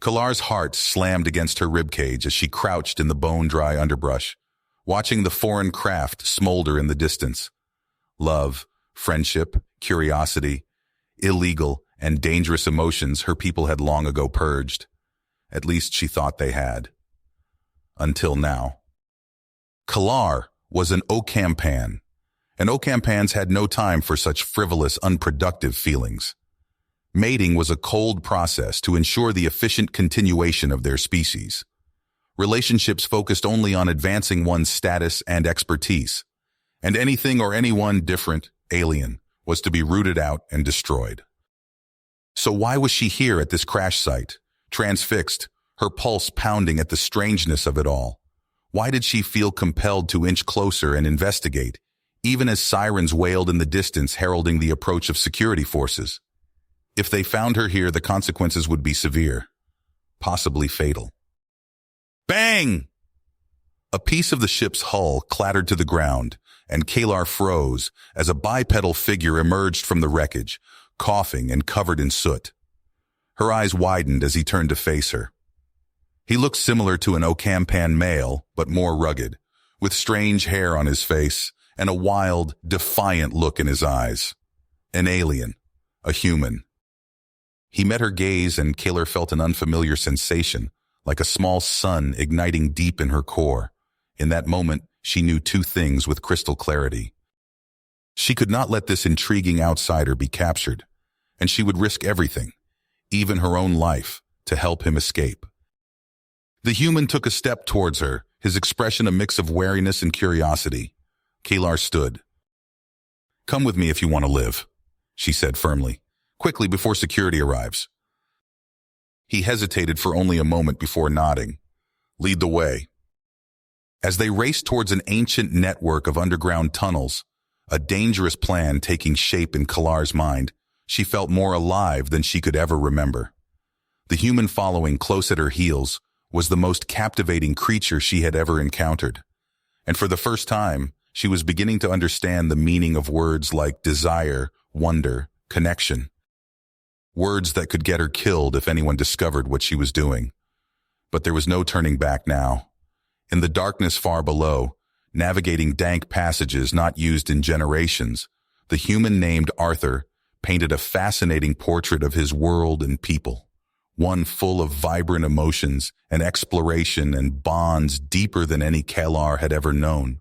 Kalar's heart slammed against her ribcage as she crouched in the bone-dry underbrush, watching the foreign craft smolder in the distance. Love, friendship, curiosity, illegal and dangerous emotions her people had long ago purged. At least she thought they had. Until now. Kalar was an Ocampan, and Ocampans had no time for such frivolous, unproductive feelings. Mating was a cold process to ensure the efficient continuation of their species. Relationships focused only on advancing one's status and expertise, and anything or anyone different, alien, was to be rooted out and destroyed. So why was she here at this crash site, transfixed, her pulse pounding at the strangeness of it all? Why did she feel compelled to inch closer and investigate, even as sirens wailed in the distance heralding the approach of security forces? If they found her here, the consequences would be severe, possibly fatal. Bang! A piece of the ship's hull clattered to the ground, and Kalar froze as a bipedal figure emerged from the wreckage, coughing and covered in soot. Her eyes widened as he turned to face her. He looked similar to an Ocampan male, but more rugged, with strange hair on his face and a wild, defiant look in his eyes. An alien, a human. He met her gaze, and Kalar felt an unfamiliar sensation, like a small sun igniting deep in her core. In that moment, she knew two things with crystal clarity. She could not let this intriguing outsider be captured, and she would risk everything, even her own life, to help him escape. The human took a step towards her, his expression a mix of wariness and curiosity. Kalar stood. "Come with me if you want to live," she said firmly. "Quickly before security arrives." He hesitated for only a moment before nodding. "Lead the way." As they raced towards an ancient network of underground tunnels, a dangerous plan taking shape in Kalar's mind, she felt more alive than she could ever remember. The human following close at her heels was the most captivating creature she had ever encountered. And for the first time, she was beginning to understand the meaning of words like desire, wonder, connection. Words that could get her killed if anyone discovered what she was doing. But there was no turning back now. In the darkness far below, navigating dank passages not used in generations, the human named Arthur painted a fascinating portrait of his world and people, one full of vibrant emotions and exploration and bonds deeper than any Kalar had ever known.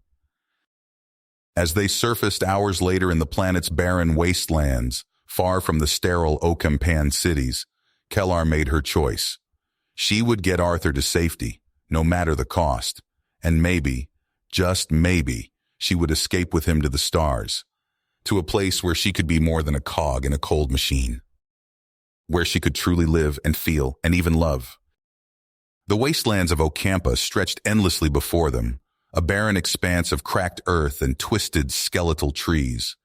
As they surfaced hours later in the planet's barren wastelands, far from the sterile Ocampan cities, Kalar made her choice. She would get Arthur to safety, no matter the cost, and maybe, just maybe, she would escape with him to the stars, to a place where she could be more than a cog in a cold machine, where she could truly live and feel and even love. The wastelands of Ocampa stretched endlessly before them, a barren expanse of cracked earth and twisted skeletal trees.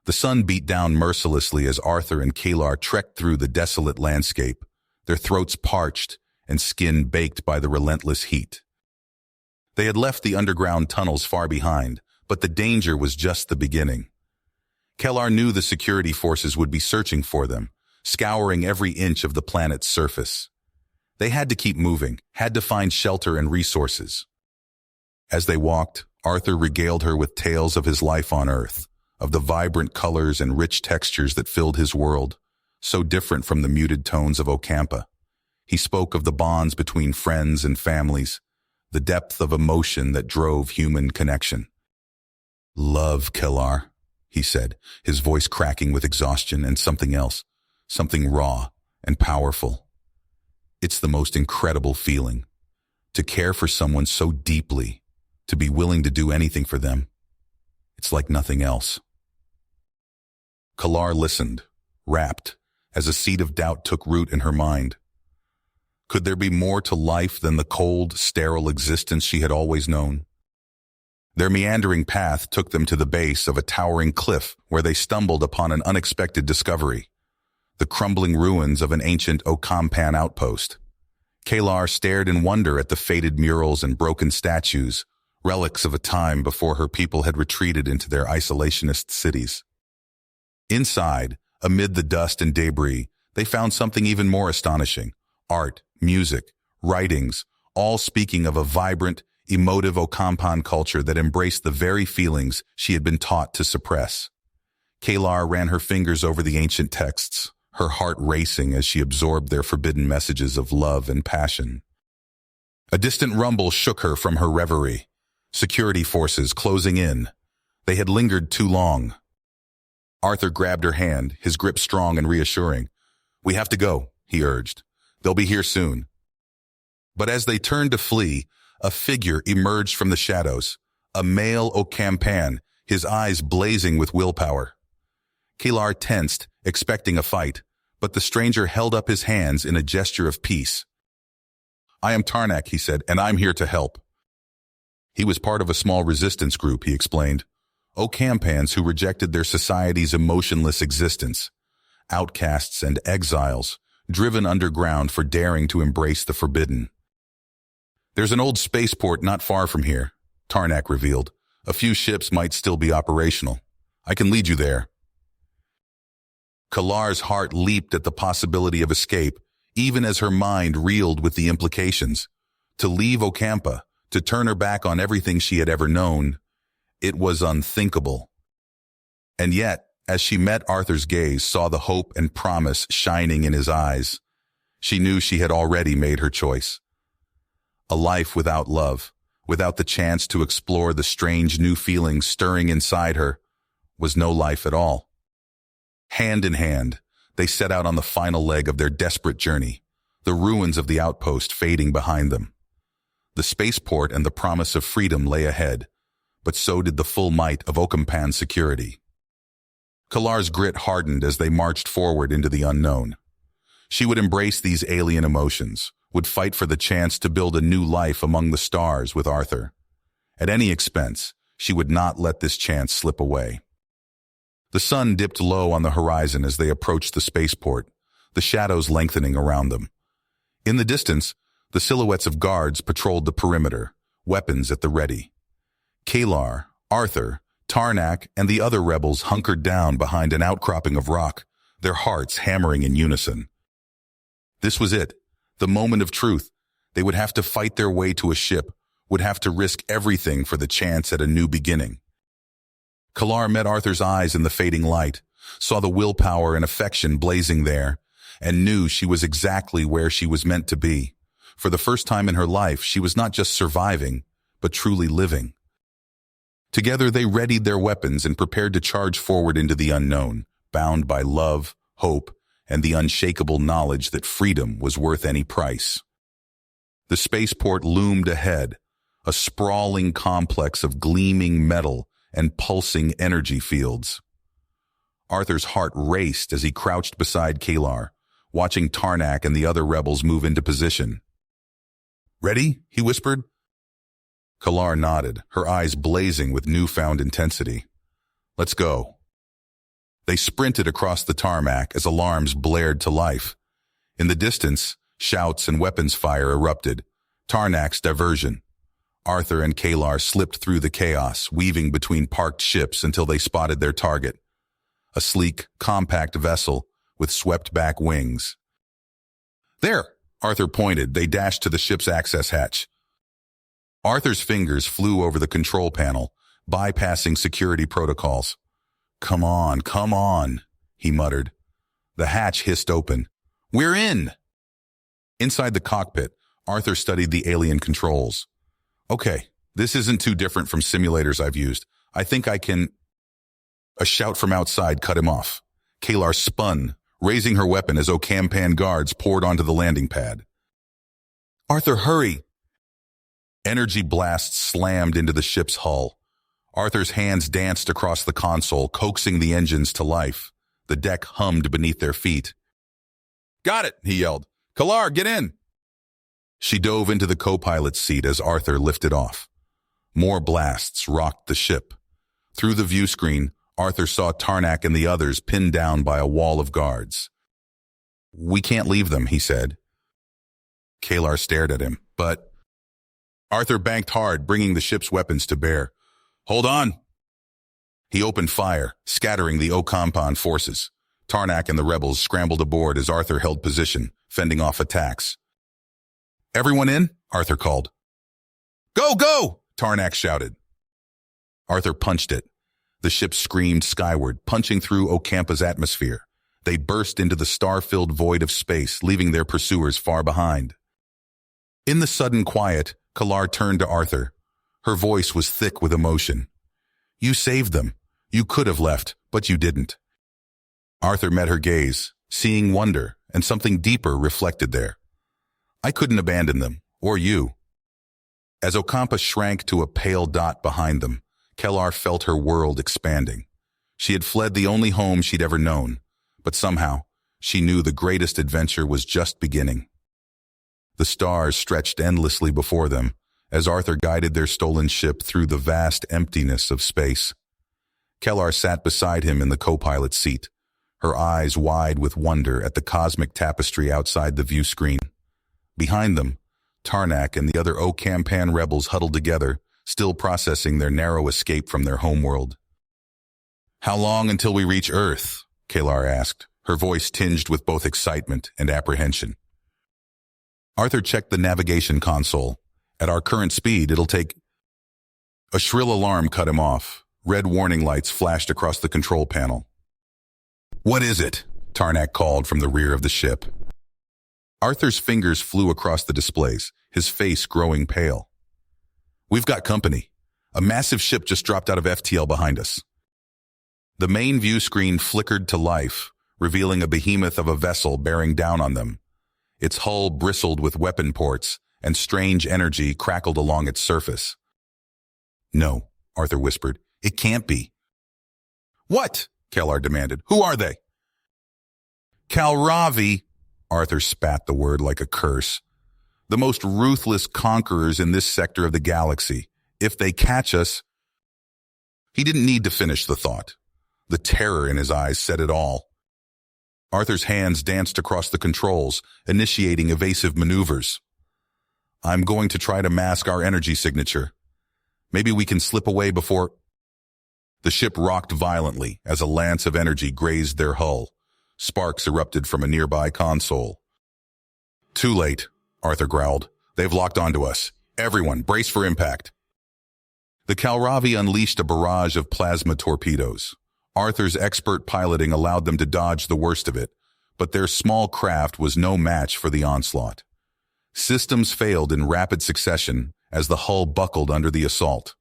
The sun beat down mercilessly as Arthur and Kalar trekked through the desolate landscape, their throats parched and skin baked by the relentless heat. They had left the underground tunnels far behind, but the danger was just the beginning. Kalar knew the security forces would be searching for them, scouring every inch of the planet's surface. They had to keep moving, had to find shelter and resources. As they walked, Arthur regaled her with tales of his life on Earth, of the vibrant colors and rich textures that filled his world, so different from the muted tones of Ocampa. He spoke of the bonds between friends and families, the depth of emotion that drove human connection. "Love, Kalar," he said, his voice cracking with exhaustion and something else, something raw and powerful. "It's the most incredible feeling, to care for someone so deeply, to be willing to do anything for them. It's like nothing else." Kalar listened, rapt, as a seed of doubt took root in her mind. Could there be more to life than the cold, sterile existence she had always known? Their meandering path took them to the base of a towering cliff where they stumbled upon an unexpected discovery, the crumbling ruins of an ancient Ocampan outpost. Kalar stared in wonder at the faded murals and broken statues, relics of a time before her people had retreated into their isolationist cities. Inside, amid the dust and debris, they found something even more astonishing: art, music, writings, all speaking of a vibrant, emotive Ocampan culture that embraced the very feelings she had been taught to suppress. Kalar ran her fingers over the ancient texts, her heart racing as she absorbed their forbidden messages of love and passion. A distant rumble shook her from her reverie. Security forces closing in. They had lingered too long. Arthur grabbed her hand, his grip strong and reassuring. "We have to go," he urged. "They'll be here soon." But as they turned to flee, a figure emerged from the shadows, a male Ocampan, his eyes blazing with willpower. Kalar tensed, expecting a fight, but the stranger held up his hands in a gesture of peace. "I am Tarnak," he said, "and I'm here to help." He was part of a small resistance group, he explained. Ocampans who rejected their society's emotionless existence. Outcasts and exiles, driven underground for daring to embrace the forbidden. "There's an old spaceport not far from here," Tarnak revealed. "A few ships might still be operational. I can lead you there." Kalar's heart leaped at the possibility of escape, even as her mind reeled with the implications. To leave Ocampa, to turn her back on everything she had ever known, it was unthinkable. And yet, as she met Arthur's gaze, saw the hope and promise shining in his eyes, she knew she had already made her choice. A life without love, without the chance to explore the strange new feelings stirring inside her, was no life at all. Hand in hand, they set out on the final leg of their desperate journey, the ruins of the outpost fading behind them. The spaceport and the promise of freedom lay ahead, but so did the full might of Ocampan security. Kalar's grit hardened as they marched forward into the unknown. She would embrace these alien emotions, would fight for the chance to build a new life among the stars with Arthur. At any expense, she would not let this chance slip away. The sun dipped low on the horizon as they approached the spaceport, the shadows lengthening around them. In the distance, the silhouettes of guards patrolled the perimeter, weapons at the ready. Kalar, Arthur, Tarnak, and the other rebels hunkered down behind an outcropping of rock, their hearts hammering in unison. This was it, the moment of truth. They would have to fight their way to a ship, would have to risk everything for the chance at a new beginning. Kalar met Arthur's eyes in the fading light, saw the willpower and affection blazing there, and knew she was exactly where she was meant to be. For the first time in her life, she was not just surviving, but truly living. Together they readied their weapons and prepared to charge forward into the unknown, bound by love, hope, and the unshakable knowledge that freedom was worth any price. The spaceport loomed ahead, a sprawling complex of gleaming metal and pulsing energy fields. Arthur's heart raced as he crouched beside Kalar, watching Tarnak and the other rebels move into position. "Ready?" he whispered. Kalar nodded, her eyes blazing with newfound intensity. "Let's go." They sprinted across the tarmac as alarms blared to life. In the distance, shouts and weapons fire erupted. Tarnak's diversion. Arthur and Kalar slipped through the chaos, weaving between parked ships until they spotted their target. A sleek, compact vessel with swept-back wings. "There!" Arthur pointed. They dashed to the ship's access hatch. Arthur's fingers flew over the control panel, bypassing security protocols. Come on," he muttered. The hatch hissed open. "We're in!" Inside the cockpit, Arthur studied the alien controls. "Okay, this isn't too different from simulators I've used. I think I can—" A shout from outside cut him off. Kalar spun, raising her weapon as Ocampan guards poured onto the landing pad. "Arthur, hurry!" Energy blasts slammed into the ship's hull. Arthur's hands danced across the console, coaxing the engines to life. The deck hummed beneath their feet. "Got it!" he yelled. "Kalar, get in!" She dove into the co-pilot's seat as Arthur lifted off. More blasts rocked the ship. Through the view screen, Arthur saw Tarnak and the others pinned down by a wall of guards. "We can't leave them," he said. Kalar stared at him, but Arthur banked hard, bringing the ship's weapons to bear. "Hold on!" He opened fire, scattering the Ocampan forces. Tarnak and the rebels scrambled aboard as Arthur held position, fending off attacks. Everyone in? Arthur called. Go, go! Tarnak shouted. Arthur punched it. The ship screamed skyward, punching through Ocampa's atmosphere. They burst into the star-filled void of space, leaving their pursuers far behind. In the sudden quiet, Kalar turned to Arthur. Her voice was thick with emotion. You saved them. You could have left, but you didn't. Arthur met her gaze, seeing wonder and something deeper reflected there. I couldn't abandon them, or you. As Ocampa shrank to a pale dot behind them, Kellar felt her world expanding. She had fled the only home she'd ever known, but somehow, she knew the greatest adventure was just beginning. The stars stretched endlessly before them, as Arthur guided their stolen ship through the vast emptiness of space. Kellar sat beside him in the co-pilot's seat, her eyes wide with wonder at the cosmic tapestry outside the view screen. Behind them, Tarnak and the other Ocampan rebels huddled together, still processing their narrow escape from their homeworld. How long until we reach Earth? Kalar asked, her voice tinged with both excitement and apprehension. Arthur checked the navigation console. At our current speed, it'll take... A shrill alarm cut him off. Red warning lights flashed across the control panel. What is it? Tarnak called from the rear of the ship. Arthur's fingers flew across the displays, his face growing pale. We've got company. A massive ship just dropped out of FTL behind us. The main view screen flickered to life, revealing a behemoth of a vessel bearing down on them. Its hull bristled with weapon ports, and strange energy crackled along its surface. No, Arthur whispered. It can't be. What? Kellar demanded. Who are they? Kalravi, Arthur spat the word like a curse. The most ruthless conquerors in this sector of the galaxy. If they catch us... He didn't need to finish the thought. The terror in his eyes said it all. Arthur's hands danced across the controls, initiating evasive maneuvers. I'm going to try to mask our energy signature. Maybe we can slip away before... The ship rocked violently as a lance of energy grazed their hull. Sparks erupted from a nearby console. Too late, Arthur growled. They've locked onto us. Everyone, brace for impact. The Kalravi unleashed a barrage of plasma torpedoes. Arthur's expert piloting allowed them to dodge the worst of it, but their small craft was no match for the onslaught. Systems failed in rapid succession as the hull buckled under the assault.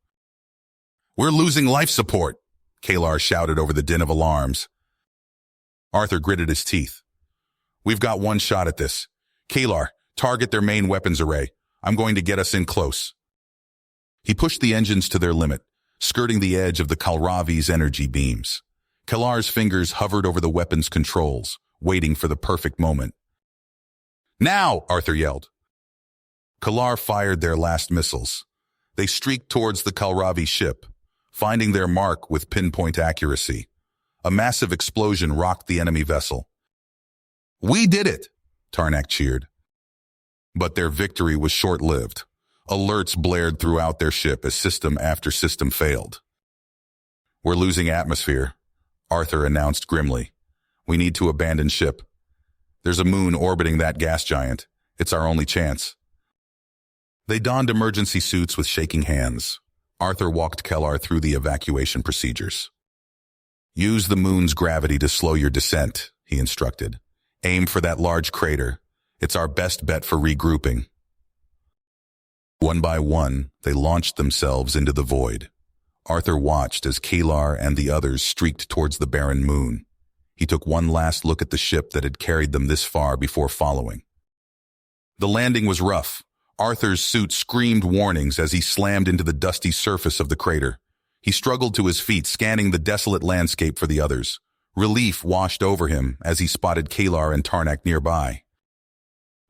We're losing life support, Kalar shouted over the din of alarms. Arthur gritted his teeth. We've got one shot at this. Kalar, target their main weapons array. I'm going to get us in close. He pushed the engines to their limit, skirting the edge of the Kalravi's energy beams. Kalar's fingers hovered over the weapon's controls, waiting for the perfect moment. Now, Arthur yelled. Kalar fired their last missiles. They streaked towards the Kalravi ship, finding their mark with pinpoint accuracy. A massive explosion rocked the enemy vessel. We did it, Tarnak cheered. But their victory was short-lived. Alerts blared throughout their ship as system after system failed. We're losing atmosphere, Arthur announced grimly. We need to abandon ship. There's a moon orbiting that gas giant. It's our only chance. They donned emergency suits with shaking hands. Arthur walked Kellar through the evacuation procedures. Use the moon's gravity to slow your descent, he instructed. Aim for that large crater. It's our best bet for regrouping. One by one, they launched themselves into the void. Arthur watched as Kalar and the others streaked towards the barren moon. He took one last look at the ship that had carried them this far before following. The landing was rough. Arthur's suit screamed warnings as he slammed into the dusty surface of the crater. He struggled to his feet, scanning the desolate landscape for the others. Relief washed over him as he spotted Kalar and Tarnak nearby.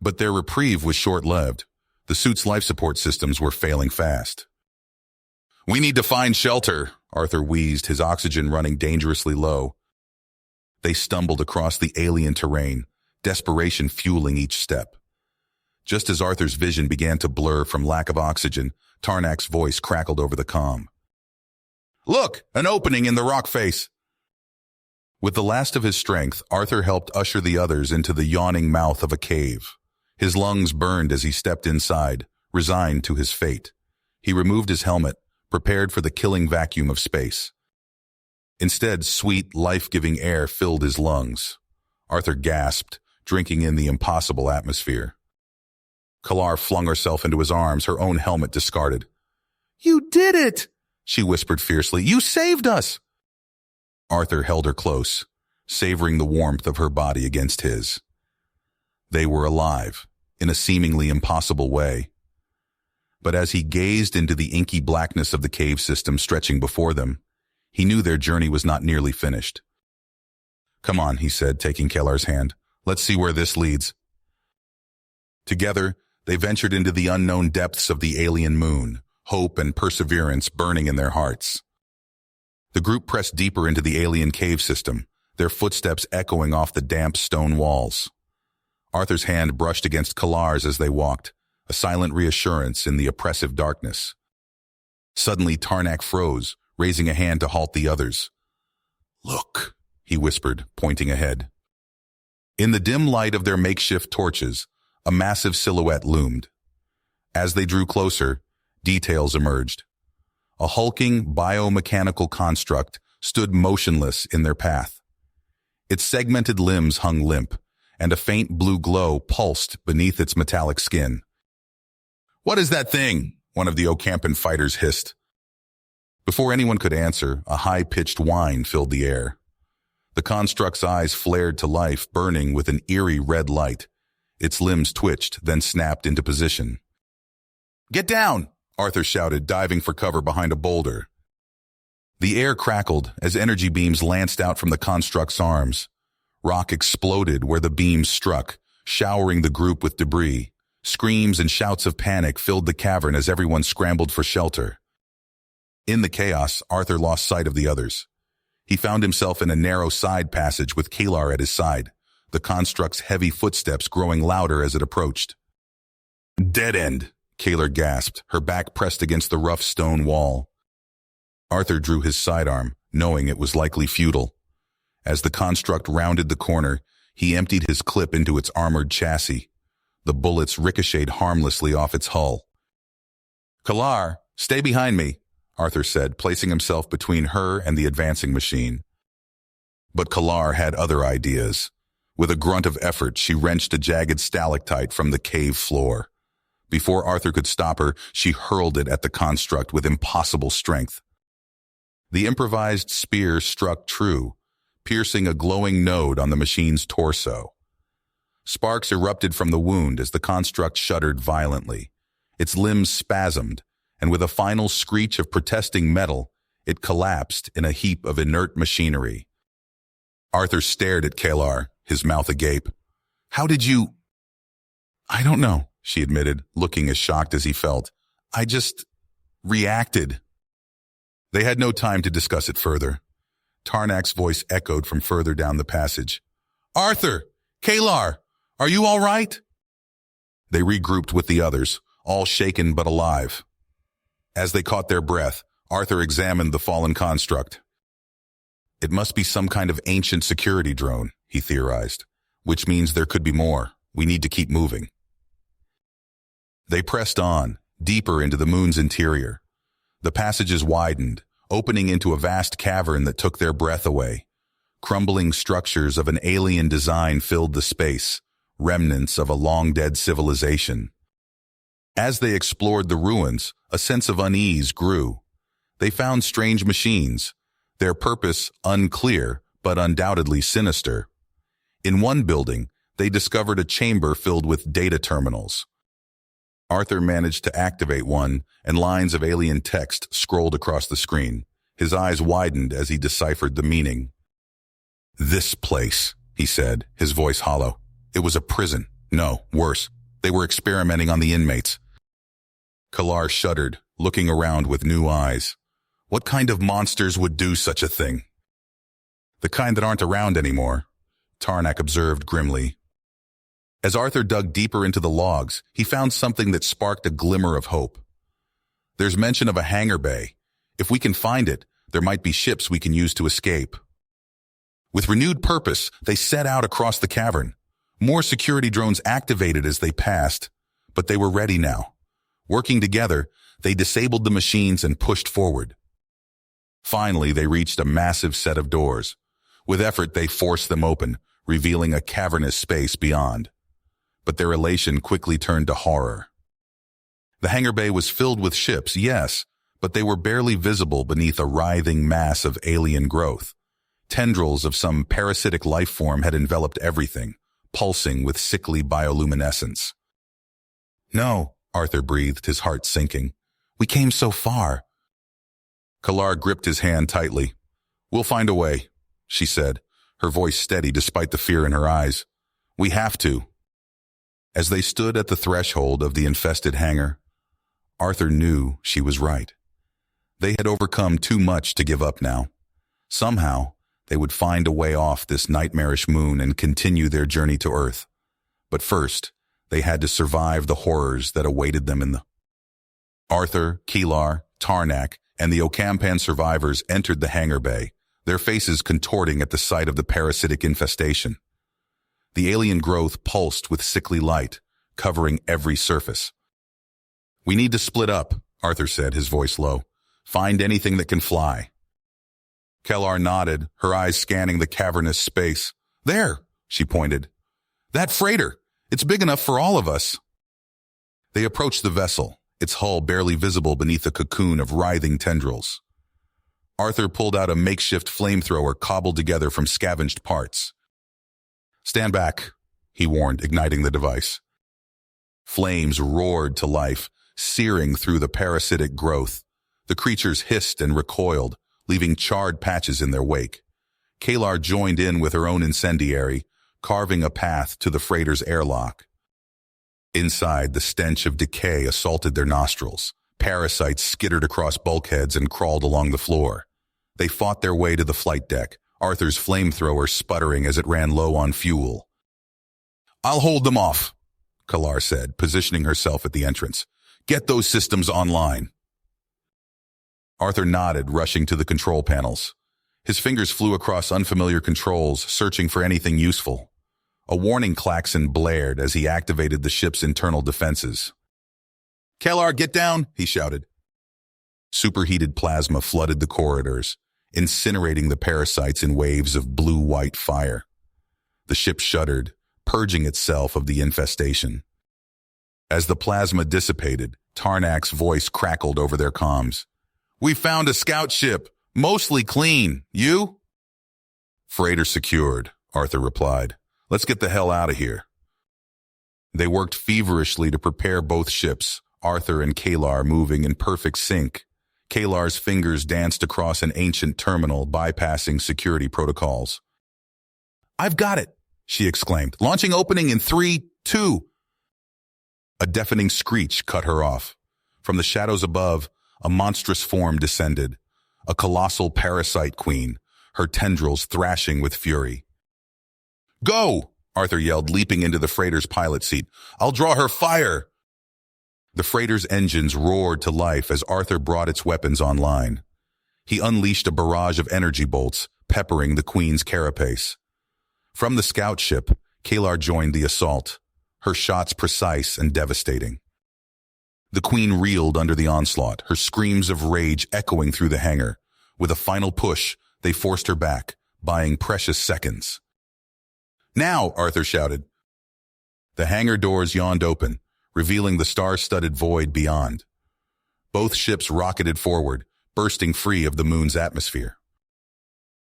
But their reprieve was short-lived. The suit's life support systems were failing fast. We need to find shelter, Arthur wheezed, his oxygen running dangerously low. They stumbled across the alien terrain, desperation fueling each step. Just as Arthur's vision began to blur from lack of oxygen, Tarnak's voice crackled over the comm. Look, an opening in the rock face. With the last of his strength, Arthur helped usher the others into the yawning mouth of a cave. His lungs burned as he stepped inside, resigned to his fate. He removed his helmet, prepared for the killing vacuum of space. Instead, sweet, life-giving air filled his lungs. Arthur gasped, drinking in the impossible atmosphere. Kalar flung herself into his arms, her own helmet discarded. "You did it!" she whispered fiercely. "You saved us!" Arthur held her close, savoring the warmth of her body against his. They were alive, in a seemingly impossible way. But as he gazed into the inky blackness of the cave system stretching before them, he knew their journey was not nearly finished. "Come on," he said, taking Kellar's hand. "Let's see where this leads." Together, they ventured into the unknown depths of the alien moon, hope and perseverance burning in their hearts. The group pressed deeper into the alien cave system, their footsteps echoing off the damp stone walls. Arthur's hand brushed against Kalar's as they walked, a silent reassurance in the oppressive darkness. Suddenly, Tarnak froze, raising a hand to halt the others. "Look," he whispered, pointing ahead. In the dim light of their makeshift torches, a massive silhouette loomed. As they drew closer, details emerged. A hulking, biomechanical construct stood motionless in their path. Its segmented limbs hung limp, and a faint blue glow pulsed beneath its metallic skin. "What is that thing?" one of the Ocampan fighters hissed. Before anyone could answer, a high-pitched whine filled the air. The construct's eyes flared to life, burning with an eerie red light. Its limbs twitched, then snapped into position. "Get down!" Arthur shouted, diving for cover behind a boulder. The air crackled as energy beams lanced out from the construct's arms. Rock exploded where the beams struck, showering the group with debris. Screams and shouts of panic filled the cavern as everyone scrambled for shelter. In the chaos, Arthur lost sight of the others. He found himself in a narrow side passage with Kalar at his side, the construct's heavy footsteps growing louder as it approached. "Dead end," Kalar gasped, her back pressed against the rough stone wall. Arthur drew his sidearm, knowing it was likely futile. As the construct rounded the corner, he emptied his clip into its armored chassis. The bullets ricocheted harmlessly off its hull. "Kalar, stay behind me," Arthur said, placing himself between her and the advancing machine. But Kalar had other ideas. With a grunt of effort, she wrenched a jagged stalactite from the cave floor. Before Arthur could stop her, she hurled it at the construct with impossible strength. The improvised spear struck true, piercing a glowing node on the machine's torso. Sparks erupted from the wound as the construct shuddered violently. Its limbs spasmed, and with a final screech of protesting metal, it collapsed in a heap of inert machinery. Arthur stared at Kalar, his mouth agape. "How did you—" "I don't know," she admitted, looking as shocked as he felt. "I just reacted." They had no time to discuss it further. Tarnak's voice echoed from further down the passage. "Arthur! Kalar! Are you all right?" They regrouped with the others, all shaken but alive. As they caught their breath, Arthur examined the fallen construct. "It must be some kind of ancient security drone," he theorized, "which means there could be more. We need to keep moving." They pressed on, deeper into the moon's interior. The passages widened, opening into a vast cavern that took their breath away. Crumbling structures of an alien design filled the space, remnants of a long-dead civilization. As they explored the ruins, a sense of unease grew. They found strange machines, their purpose unclear but undoubtedly sinister. In one building, they discovered a chamber filled with data terminals. Arthur managed to activate one, and lines of alien text scrolled across the screen. His eyes widened as he deciphered the meaning. "This place," he said, his voice hollow. "It was a prison. No, worse. They were experimenting on the inmates." Kalar shuddered, looking around with new eyes. What kind of monsters would do such a thing? "The kind that aren't around anymore," Tarnak observed grimly. As Arthur dug deeper into the logs, he found something that sparked a glimmer of hope. "There's mention of a hangar bay. If we can find it, there might be ships we can use to escape." With renewed purpose, they set out across the cavern. More security drones activated as they passed, but they were ready now. Working together, they disabled the machines and pushed forward. Finally, they reached a massive set of doors. With effort, they forced them open, revealing a cavernous space beyond. But their elation quickly turned to horror. The hangar bay was filled with ships, yes, but they were barely visible beneath a writhing mass of alien growth. Tendrils of some parasitic life form had enveloped everything, pulsing with sickly bioluminescence. "No," Arthur breathed, his heart sinking. "We came so far." Kalar gripped his hand tightly. "We'll find a way," she said, her voice steady despite the fear in her eyes. "We have to." As they stood at the threshold of the infested hangar, Arthur knew she was right. They had overcome too much to give up now. Somehow, they would find a way off this nightmarish moon and continue their journey to Earth. But first, they had to survive the horrors that awaited them in the... Arthur, Keelar, Tarnak, and the Ocampan survivors entered the hangar bay, their faces contorting at the sight of the parasitic infestation. The alien growth pulsed with sickly light, covering every surface. "We need to split up," Arthur said, his voice low. "Find anything that can fly." Kellar nodded, her eyes scanning the cavernous space. "There," she pointed. "That freighter. It's big enough for all of us." They approached the vessel, its hull barely visible beneath a cocoon of writhing tendrils. Arthur pulled out a makeshift flamethrower cobbled together from scavenged parts. "Stand back," he warned, igniting the device. Flames roared to life, searing through the parasitic growth. The creatures hissed and recoiled, leaving charred patches in their wake. Kalar joined in with her own incendiary, carving a path to the freighter's airlock. Inside, the stench of decay assaulted their nostrils. Parasites skittered across bulkheads and crawled along the floor. They fought their way to the flight deck, Arthur's flamethrower sputtering as it ran low on fuel. "I'll hold them off," Kalar said, positioning herself at the entrance. "Get those systems online." Arthur nodded, rushing to the control panels. His fingers flew across unfamiliar controls, searching for anything useful. A warning klaxon blared as he activated the ship's internal defenses. "Kellar, get down!" he shouted. Superheated plasma flooded the corridors, incinerating the parasites in waves of blue-white fire. The ship shuddered, purging itself of the infestation. As the plasma dissipated, Tarnak's voice crackled over their comms. "We found a scout ship, mostly clean. You?" "Freighter secured," Arthur replied. "Let's get the hell out of here." They worked feverishly to prepare both ships, Arthur and Kalar moving in perfect sync. Kalar's fingers danced across an ancient terminal, bypassing security protocols. "I've got it," she exclaimed. "Launching opening in 3, 2. A deafening screech cut her off. From the shadows above, a monstrous form descended, a colossal parasite queen, her tendrils thrashing with fury. "Go!" Arthur yelled, leaping into the freighter's pilot seat. "I'll draw her fire!" The freighter's engines roared to life as Arthur brought its weapons online. He unleashed a barrage of energy bolts, peppering the queen's carapace. From the scout ship, Kalar joined the assault, her shots precise and devastating. The queen reeled under the onslaught, her screams of rage echoing through the hangar. With a final push, they forced her back, buying precious seconds. "Now!" Arthur shouted. The hangar doors yawned open, revealing the star-studded void beyond. Both ships rocketed forward, bursting free of the moon's atmosphere.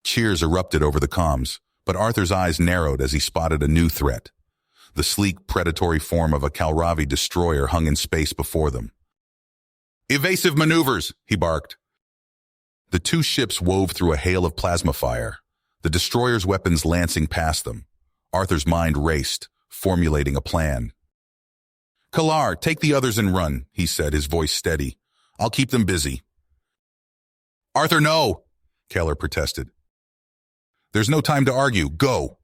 Cheers erupted over the comms, but Arthur's eyes narrowed as he spotted a new threat. The sleek, predatory form of a Kalravi destroyer hung in space before them. "Evasive maneuvers!" he barked. The two ships wove through a hail of plasma fire, the destroyer's weapons lancing past them. Arthur's mind raced, formulating a plan. "Kalar, take the others and run," he said, his voice steady. "I'll keep them busy." "Arthur, no!" Keller protested. "There's no time to argue. Go!"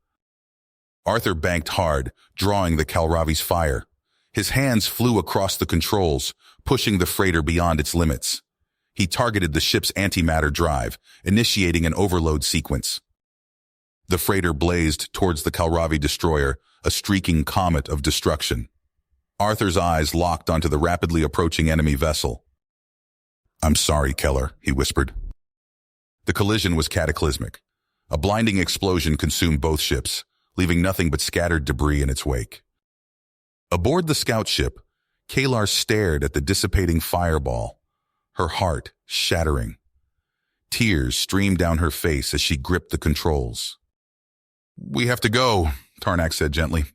Arthur banked hard, drawing the Kalravi's fire. His hands flew across the controls, pushing the freighter beyond its limits. He targeted the ship's antimatter drive, initiating an overload sequence. The freighter blazed towards the Kalravi destroyer, a streaking comet of destruction. Arthur's eyes locked onto the rapidly approaching enemy vessel. "I'm sorry, Keller," he whispered. The collision was cataclysmic. A blinding explosion consumed both ships, leaving nothing but scattered debris in its wake. Aboard the scout ship, Kalar stared at the dissipating fireball, her heart shattering. Tears streamed down her face as she gripped the controls. "We have to go," Tarnak said gently.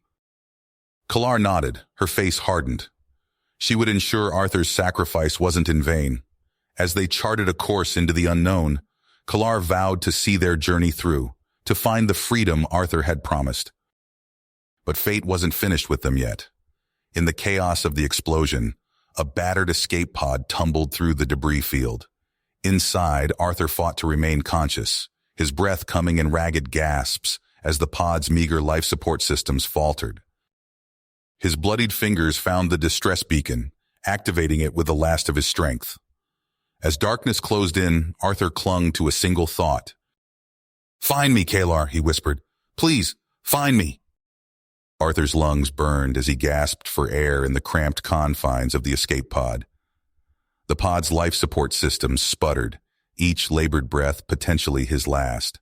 Kalar nodded, her face hardened. She would ensure Arthur's sacrifice wasn't in vain. As they charted a course into the unknown, Kalar vowed to see their journey through, to find the freedom Arthur had promised. But fate wasn't finished with them yet. In the chaos of the explosion, a battered escape pod tumbled through the debris field. Inside, Arthur fought to remain conscious, his breath coming in ragged gasps as the pod's meager life support systems faltered. His bloodied fingers found the distress beacon, activating it with the last of his strength. As darkness closed in, Arthur clung to a single thought. "Find me, Kalar," he whispered. "Please, find me." Arthur's lungs burned as he gasped for air in the cramped confines of the escape pod. The pod's life support systems sputtered, each labored breath potentially his last.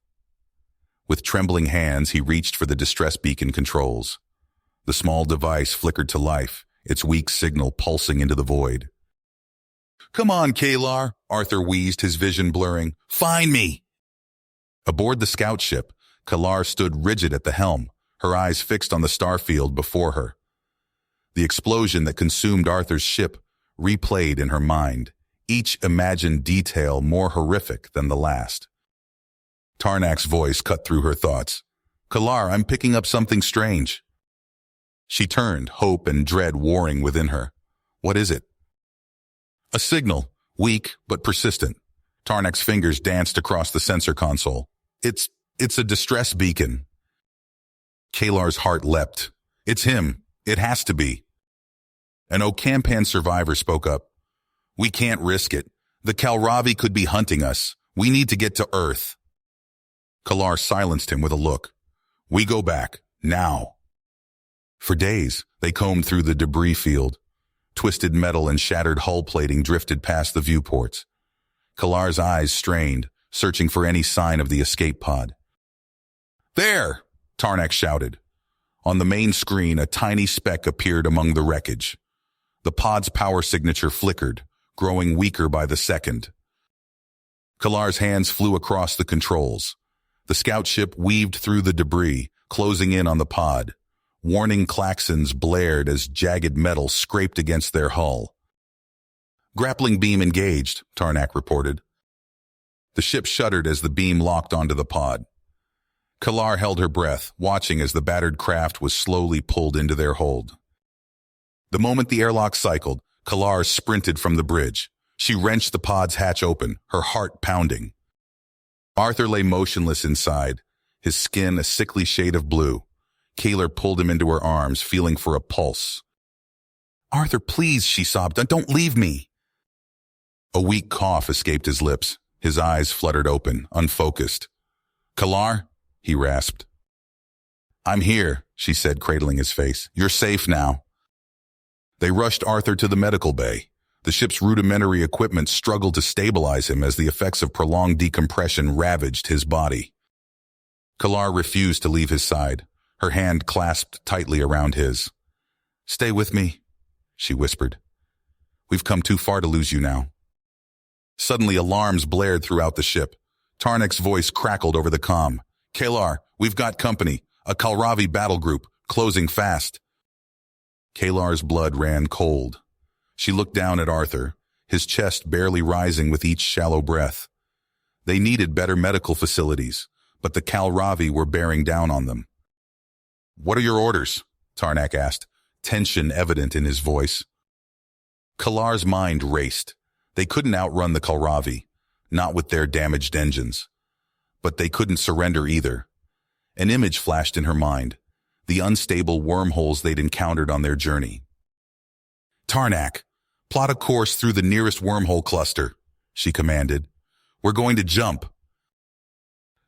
With trembling hands, he reached for the distress beacon controls. The small device flickered to life, its weak signal pulsing into the void. "Come on, Kalar," Arthur wheezed, his vision blurring. "Find me!" Aboard the scout ship, Kalar stood rigid at the helm, her eyes fixed on the starfield before her. The explosion that consumed Arthur's ship replayed in her mind, each imagined detail more horrific than the last. Tarnak's voice cut through her thoughts. "Kalar, I'm picking up something strange." She turned, hope and dread warring within her. "What is it?" "A signal, weak but persistent." Tarnak's fingers danced across the sensor console. It's a distress beacon." Kalar's heart leapt. "It's him. It has to be." An Ocampan survivor spoke up. "We can't risk it. The Kalravi could be hunting us. We need to get to Earth." Kalar silenced him with a look. "We go back, now." For days, they combed through the debris field. Twisted metal and shattered hull plating drifted past the viewports. Kalar's eyes strained, searching for any sign of the escape pod. "There!" Tarnak shouted. On the main screen, a tiny speck appeared among the wreckage. The pod's power signature flickered, growing weaker by the second. Kalar's hands flew across the controls. The scout ship weaved through the debris, closing in on the pod. Warning klaxons blared as jagged metal scraped against their hull. "Grappling beam engaged," Tarnak reported. The ship shuddered as the beam locked onto the pod. Kalar held her breath, watching as the battered craft was slowly pulled into their hold. The moment the airlock cycled, Kalar sprinted from the bridge. She wrenched the pod's hatch open, her heart pounding. Arthur lay motionless inside, his skin a sickly shade of blue. Kalar pulled him into her arms, feeling for a pulse. "Arthur, please," she sobbed, "don't leave me." A weak cough escaped his lips. His eyes fluttered open, unfocused. "Kalar?" he rasped. "I'm here," she said, cradling his face. "You're safe now." They rushed Arthur to the medical bay. The ship's rudimentary equipment struggled to stabilize him as the effects of prolonged decompression ravaged his body. Kalar refused to leave his side, her hand clasped tightly around his. "Stay with me," she whispered. "We've come too far to lose you now." Suddenly, alarms blared throughout the ship. Tarnak's voice crackled over the comm. "Kalar, we've got company. A Kalravi battle group, closing fast." Kalar's blood ran cold. She looked down at Arthur, his chest barely rising with each shallow breath. They needed better medical facilities, but the Kalravi were bearing down on them. "What are your orders?" Tarnak asked, tension evident in his voice. Kalar's mind raced. They couldn't outrun the Kalravi, not with their damaged engines. But they couldn't surrender either. An image flashed in her mind, the unstable wormholes they'd encountered on their journey. "Tarnak, plot a course through the nearest wormhole cluster," she commanded. "We're going to jump."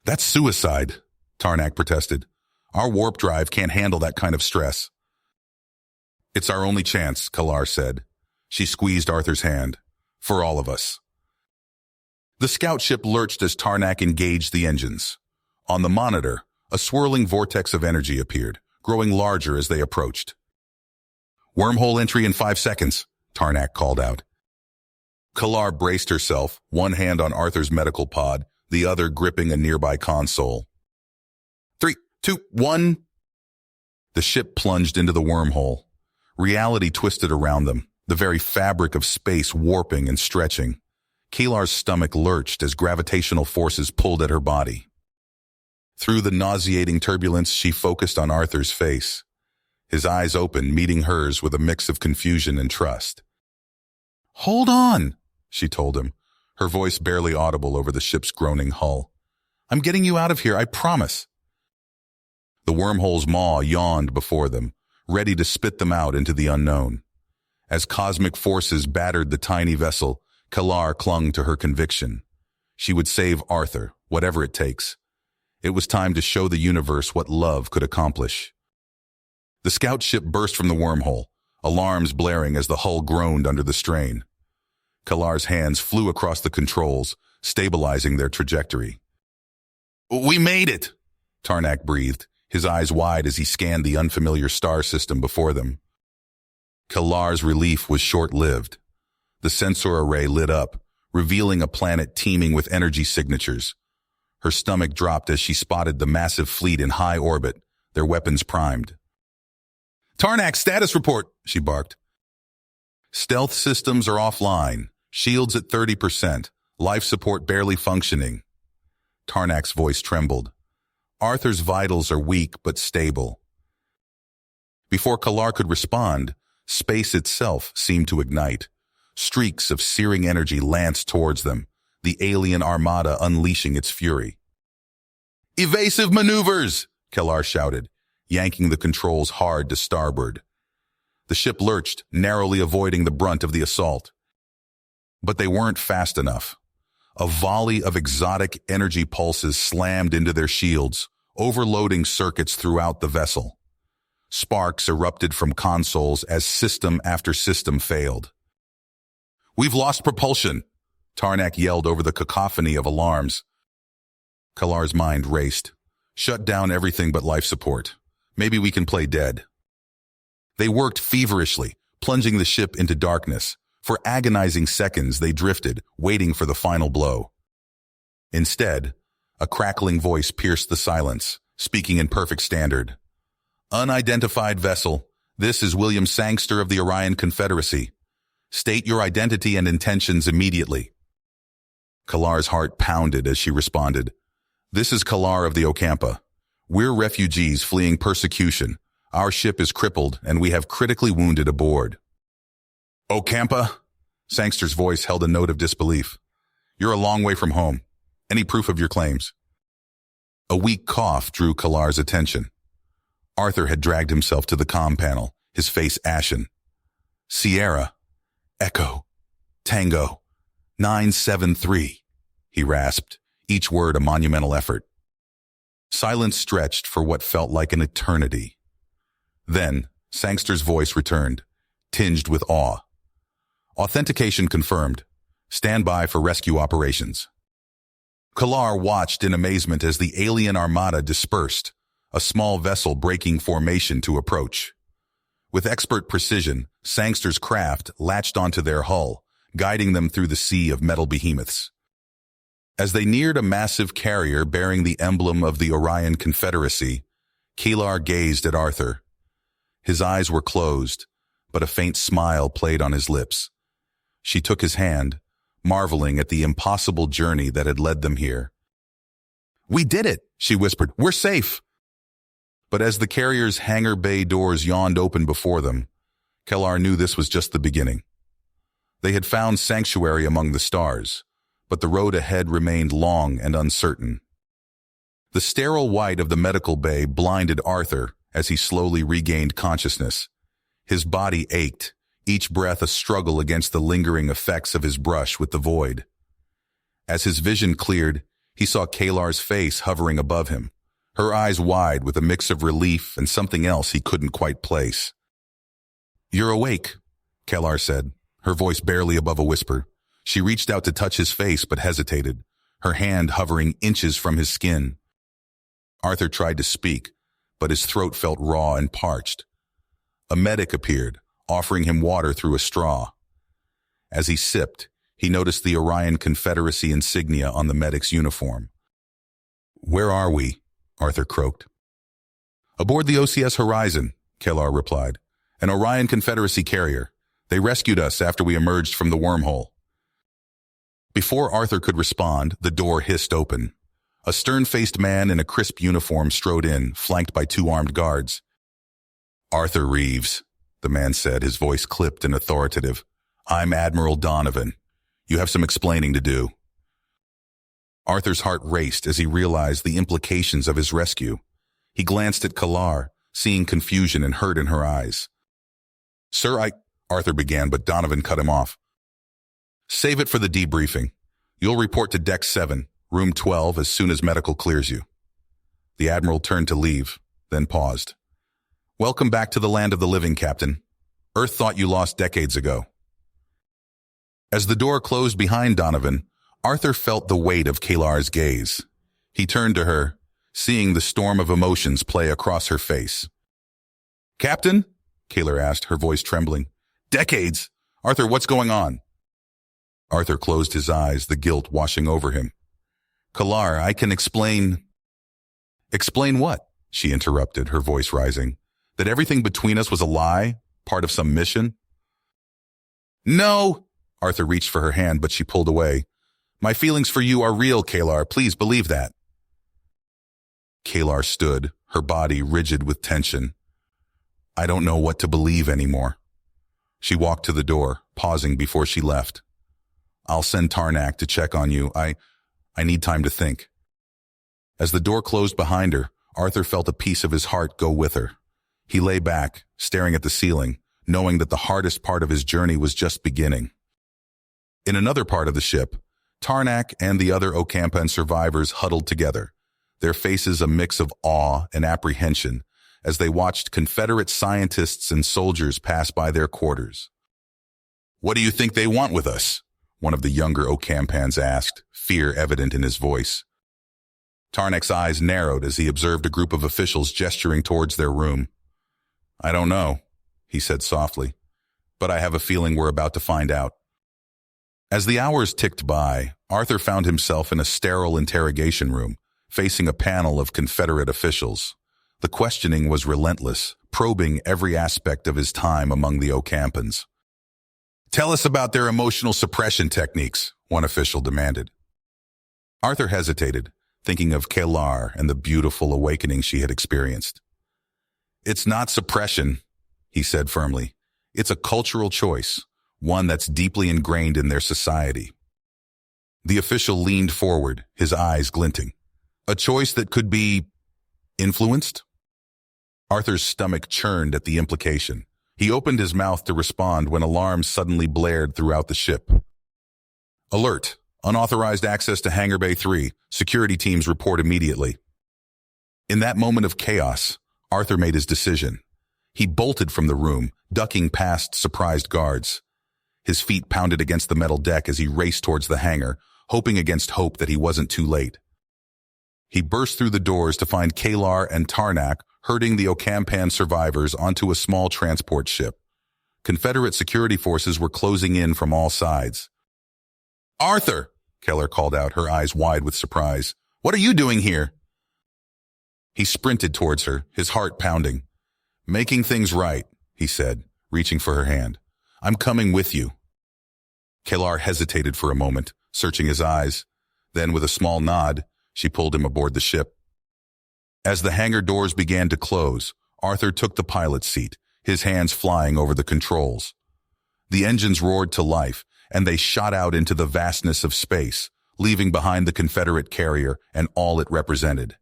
"That's suicide," Tarnak protested. Our warp drive can't handle that kind of stress. It's our only chance, Kalar said. She squeezed Arthur's hand. For all of us. The scout ship lurched as Tarnak engaged the engines. On the monitor, a swirling vortex of energy appeared, growing larger as they approached. Wormhole entry in 5 seconds, Tarnak called out. Kalar braced herself, one hand on Arthur's medical pod, the other gripping a nearby console. 3, 2, 1. The ship plunged into the wormhole. Reality twisted around them, the very fabric of space warping and stretching. Kalar's stomach lurched as gravitational forces pulled at her body. Through the nauseating turbulence, she focused on Arthur's face. His eyes opened, meeting hers with a mix of confusion and trust. "Hold on," she told him, her voice barely audible over the ship's groaning hull. "I'm getting you out of here, I promise." The wormhole's maw yawned before them, ready to spit them out into the unknown. As cosmic forces battered the tiny vessel, Kalar clung to her conviction. She would save Arthur, whatever it takes. It was time to show the universe what love could accomplish. The scout ship burst from the wormhole, alarms blaring as the hull groaned under the strain. Kalar's hands flew across the controls, stabilizing their trajectory. "We made it!" Tarnak breathed, his eyes wide as he scanned the unfamiliar star system before them. Kalar's relief was short-lived. The sensor array lit up, revealing a planet teeming with energy signatures. Her stomach dropped as she spotted the massive fleet in high orbit, their weapons primed. "Tarnak, status report," she barked. "Stealth systems are offline, shields at 30%, life support barely functioning." Tarnak's voice trembled. "Arthur's vitals are weak but stable." Before Kalar could respond, space itself seemed to ignite. Streaks of searing energy lanced towards them, the alien armada unleashing its fury. "Evasive maneuvers!" Kalar shouted, yanking the controls hard to starboard. The ship lurched, narrowly avoiding the brunt of the assault. But they weren't fast enough. A volley of exotic energy pulses slammed into their shields, overloading circuits throughout the vessel. Sparks erupted from consoles as system after system failed. "We've lost propulsion," Tarnak yelled over the cacophony of alarms. Kalar's mind raced. "Shut down everything but life support. Maybe we can play dead." They worked feverishly, plunging the ship into darkness. For agonizing seconds they drifted, waiting for the final blow. Instead, a crackling voice pierced the silence, speaking in perfect standard. "Unidentified vessel, this is William Sangster of the Orion Confederacy. State your identity and intentions immediately." Kalar's heart pounded as she responded. "This is Kalar of the Ocampa. We're refugees fleeing persecution. Our ship is crippled and we have critically wounded aboard." "Ocampa?" Sangster's voice held a note of disbelief. "You're a long way from home. Any proof of your claims?" A weak cough drew Kalar's attention. Arthur had dragged himself to the comm panel, his face ashen. "Sierra, Echo, Tango, 973, he rasped, each word a monumental effort. Silence stretched for what felt like an eternity. Then, Sangster's voice returned, tinged with awe. "Authentication confirmed. Stand by for rescue operations." Kalar watched in amazement as the alien armada dispersed, a small vessel breaking formation to approach. With expert precision, Sangster's craft latched onto their hull, guiding them through the sea of metal behemoths. As they neared a massive carrier bearing the emblem of the Orion Confederacy, Kalar gazed at Arthur. His eyes were closed, but a faint smile played on his lips. She took his hand, marveling at the impossible journey that had led them here. "We did it," she whispered. "We're safe." But as the carrier's hangar bay doors yawned open before them, Kalar knew this was just the beginning. They had found sanctuary among the stars, but the road ahead remained long and uncertain. The sterile white of the medical bay blinded Arthur as he slowly regained consciousness. His body ached, each breath a struggle against the lingering effects of his brush with the void. As his vision cleared, he saw Kalar's face hovering above him, her eyes wide with a mix of relief and something else he couldn't quite place. "You're awake," Kellar said, her voice barely above a whisper. She reached out to touch his face but hesitated, her hand hovering inches from his skin. Arthur tried to speak, but his throat felt raw and parched. A medic appeared, offering him water through a straw. As he sipped, he noticed the Orion Confederacy insignia on the medic's uniform. "Where are we?" Arthur croaked. "Aboard the OCS Horizon," Kellar replied. "An Orion Confederacy carrier. They rescued us after we emerged from the wormhole." Before Arthur could respond, the door hissed open. A stern-faced man in a crisp uniform strode in, flanked by 2 armed guards. "Arthur Reeves," the man said, his voice clipped and authoritative. "I'm Admiral Donovan. You have some explaining to do." Arthur's heart raced as he realized the implications of his rescue. He glanced at Kellar, seeing confusion and hurt in her eyes. "Sir, Arthur began, but Donovan cut him off. "Save it for the debriefing. You'll report to Deck 7, Room 12, as soon as medical clears you." The Admiral turned to leave, then paused. "Welcome back to the land of the living, Captain. Earth thought you lost decades ago." As the door closed behind Donovan, Arthur felt the weight of Kellar's gaze. He turned to her, seeing the storm of emotions play across her face. "Captain?" Kellar asked, her voice trembling. "Decades! Arthur, what's going on?" Arthur closed his eyes, the guilt washing over him. "Kellar, I can explain—" "Explain what?" she interrupted, her voice rising. "That everything between us was a lie? Part of some mission?" "No!" Arthur reached for her hand, but she pulled away. "My feelings for you are real, Kellar. Please believe that." Kellar stood, her body rigid with tension. "I don't know what to believe anymore." She walked to the door, pausing before she left. "I'll send Tarnak to check on you. I need time to think." As the door closed behind her, Arthur felt a piece of his heart go with her. He lay back, staring at the ceiling, knowing that the hardest part of his journey was just beginning. In another part of the ship, Tarnak and the other Ocampan survivors huddled together, their faces a mix of awe and apprehension as they watched Confederate scientists and soldiers pass by their quarters. "What do you think they want with us?" one of the younger Ocampans asked, fear evident in his voice. Tarnak's eyes narrowed as he observed a group of officials gesturing towards their room. "I don't know," he said softly, "but I have a feeling we're about to find out." As the hours ticked by, Arthur found himself in a sterile interrogation room, facing a panel of Confederate officials. The questioning was relentless, probing every aspect of his time among the Ocampans. "Tell us about their emotional suppression techniques," one official demanded. Arthur hesitated, thinking of Kellar and the beautiful awakening she had experienced. "It's not suppression," he said firmly. "It's a cultural choice, one that's deeply ingrained in their society." The official leaned forward, his eyes glinting. "A choice that could be influenced?" Arthur's stomach churned at the implication. He opened his mouth to respond when alarms suddenly blared throughout the ship. "Alert! Unauthorized access to Hangar Bay 3. Security teams report immediately." In that moment of chaos, Arthur made his decision. He bolted from the room, ducking past surprised guards. His feet pounded against the metal deck as he raced towards the hangar, hoping against hope that he wasn't too late. He burst through the doors to find Kellar and Tarnak herding the Ocampan survivors onto a small transport ship. Confederate security forces were closing in from all sides. "Arthur!" Kellar called out, her eyes wide with surprise. "What are you doing here?" He sprinted towards her, his heart pounding. "Making things right," he said, reaching for her hand. "I'm coming with you." Kellar hesitated for a moment, searching his eyes. Then, with a small nod, she pulled him aboard the ship. As the hangar doors began to close, Arthur took the pilot's seat, his hands flying over the controls. The engines roared to life, and they shot out into the vastness of space, leaving behind the Confederate carrier and all it represented.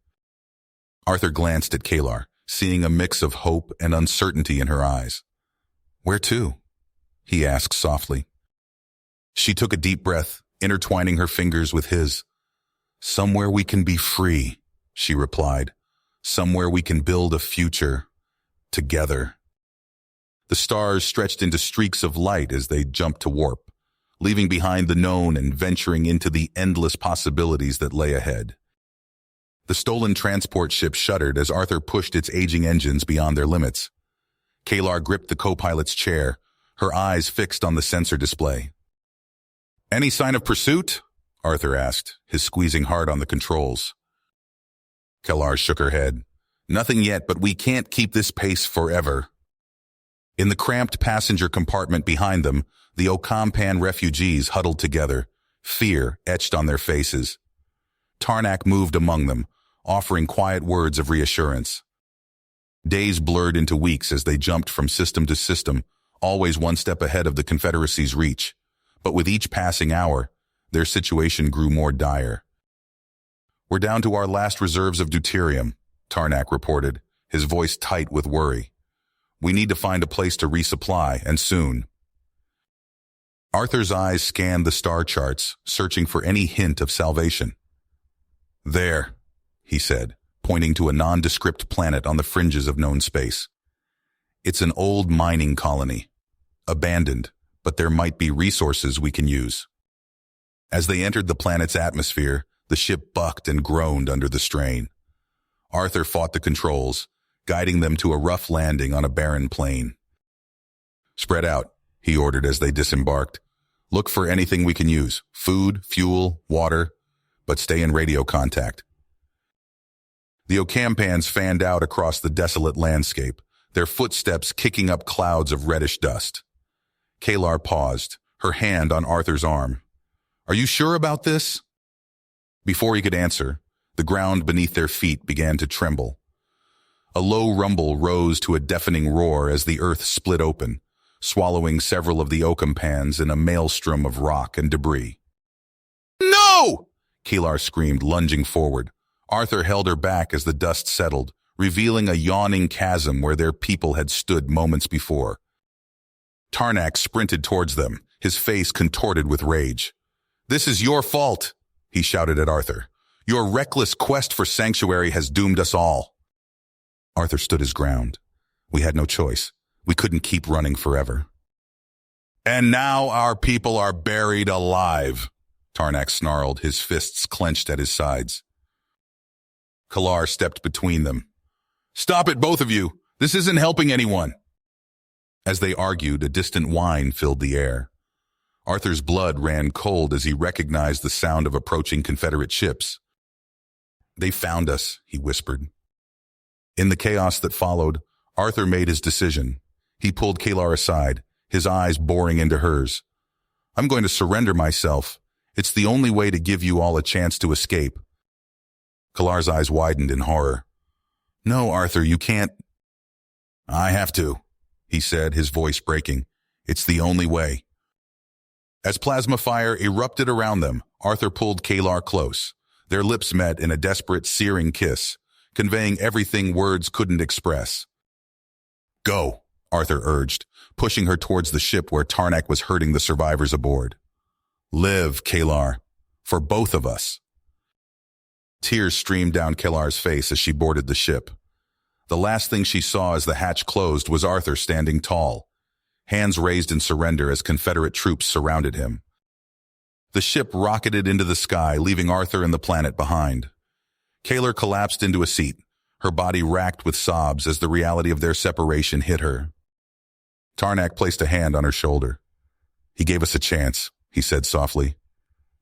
Arthur glanced at Kellar, seeing a mix of hope and uncertainty in her eyes. "Where to?" he asked softly. She took a deep breath, intertwining her fingers with his. "Somewhere we can be free," she replied, somewhere we can build a future together. The stars stretched into streaks of light as they jumped to warp, leaving behind the known and venturing into the endless possibilities that lay ahead. The stolen transport ship shuddered as Arthur pushed its aging engines beyond their limits. Kalar gripped the co-pilot's chair, her eyes fixed on the sensor display. "Any sign of pursuit?" Arthur asked, his squeezing hard on the controls. Kalar shook her head. "Nothing yet, but we can't keep this pace forever." In the cramped passenger compartment behind them, the Ocampan refugees huddled together, fear etched on their faces. Tarnak moved among them, offering quiet words of reassurance. Days blurred into weeks as they jumped from system to system, always one step ahead of the Confederacy's reach. But with each passing hour, their situation grew more dire. "We're down to our last reserves of deuterium," Tarnak reported, his voice tight with worry. "We need to find a place to resupply, and soon." Arthur's eyes scanned the star charts, searching for any hint of salvation. "There," he said, pointing to a nondescript planet on the fringes of known space. "It's an old mining colony. Abandoned, but there might be resources we can use." As they entered the planet's atmosphere, the ship bucked and groaned under the strain. Arthur fought the controls, guiding them to a rough landing on a barren plain. "Spread out," he ordered as they disembarked. "Look for anything we can use, food, fuel, water, but stay in radio contact." The Ocampans fanned out across the desolate landscape, their footsteps kicking up clouds of reddish dust. Kalar paused, her hand on Arthur's arm. "Are you sure about this?" Before he could answer, the ground beneath their feet began to tremble. A low rumble rose to a deafening roar as the earth split open, swallowing several of the Ocampans in a maelstrom of rock and debris. "No!" Kalar screamed, lunging forward. Arthur held her back as the dust settled, revealing a yawning chasm where their people had stood moments before. Tarnak sprinted towards them, his face contorted with rage. "This is your fault," he shouted at Arthur. "Your reckless quest for sanctuary has doomed us all." Arthur stood his ground. "We had no choice. We couldn't keep running forever." "And now our people are buried alive," Tarnak snarled, his fists clenched at his sides. Kalar stepped between them. "Stop it, both of you! This isn't helping anyone!" As they argued, a distant whine filled the air. Arthur's blood ran cold as he recognized the sound of approaching Confederate ships. "They found us," he whispered. In the chaos that followed, Arthur made his decision. He pulled Kalar aside, his eyes boring into hers. "I'm going to surrender myself. It's the only way to give you all a chance to escape." Kalar's eyes widened in horror. "No, Arthur, you can't." "I have to," he said, his voice breaking. "It's the only way." As plasma fire erupted around them, Arthur pulled Kalar close. Their lips met in a desperate, searing kiss, conveying everything words couldn't express. "Go," Arthur urged, pushing her towards the ship where Tarnak was herding the survivors aboard. "Live, Kalar, for both of us." Tears streamed down Kalar's face as she boarded the ship. The last thing she saw as the hatch closed was Arthur standing tall, hands raised in surrender as Confederate troops surrounded him. The ship rocketed into the sky, leaving Arthur and the planet behind. Kalar collapsed into a seat, her body racked with sobs as the reality of their separation hit her. Tarnak placed a hand on her shoulder. "He gave us a chance," he said softly.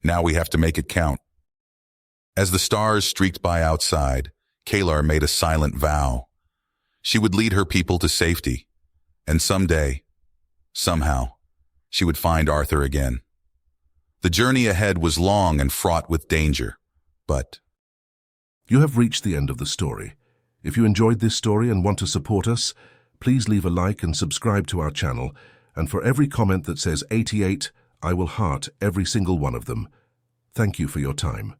"Now we have to make it count." As the stars streaked by outside, Kalar made a silent vow. She would lead her people to safety, and someday, somehow, she would find Arthur again. The journey ahead was long and fraught with danger, but... You have reached the end of the story. If you enjoyed this story and want to support us, please leave a like and subscribe to our channel, and for every comment that says 88, I will heart every single one of them. Thank you for your time.